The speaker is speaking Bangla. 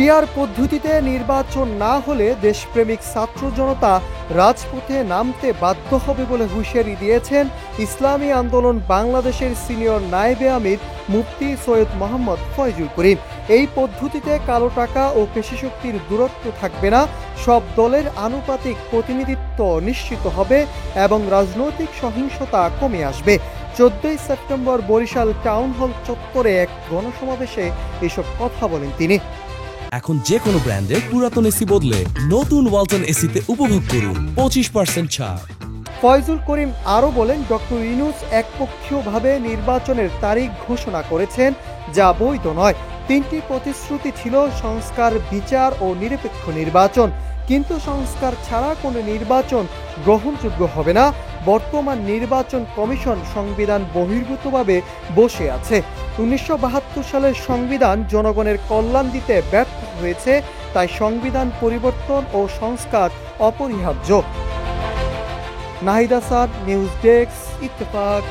পিআর পদ্ধতিতে নির্বাচন না হলে দেশপ্রেমিক ছাত্র জনতা রাজপথে নামতে বাধ্য হবে বলে হুঁশিয়ারি দিয়েছেন ইসলামী আন্দোলন বাংলাদেশের সিনিয়র নায়েবে আমির মুফতি সৈয়দ মোহাম্মদ ফয়জুল করিম। এই পদ্ধতিতে কালো টাকা ও পেশিশক্তির দূরত্ব থাকবে না, সব দলের আনুপাতিক প্রতিনিধিত্ব নিশ্চিত হবে এবং রাজনৈতিক সহিংসতা কমে আসবে। 14ই সেপ্টেম্বর বরিশাল টাউন হল চত্বরে এক গণসমাবেশে এসব কথা বলেন তিনি। এখন যে কোনো ব্র্যান্ডের পুরাতন এসি বদলে নতুন ওয়ালটন এসিতে উপভোগ করুন 25% ছাড়। ফয়জুল করিম আরও বলেন, ডক্টর ইউনূস একপক্ষীয়ভাবে নির্বাচনের তারিখ ঘোষণা করেছেন, যা বৈধ নয়। 3টি প্রতিশ্রুতি ছিল সংস্কার, বিচার ও নিরপেক্ষ নির্বাচন, কিন্তু সংস্কার ছাড়া কোনো নির্বাচন গ্রহণযোগ্য হবে না। বর্তমান নির্বাচন কমিশন সংবিধান বহির্ভূতভাবে বসে আছে। 1972 সালের সংবিধান জনগণের কল্যাণ দিতে ব্যর্থ হয়েছে, তাই সংবিধান পরিবর্তন ও সংস্কার অপরিহার্য। Nahid Hasan, news desk, Ittefaq.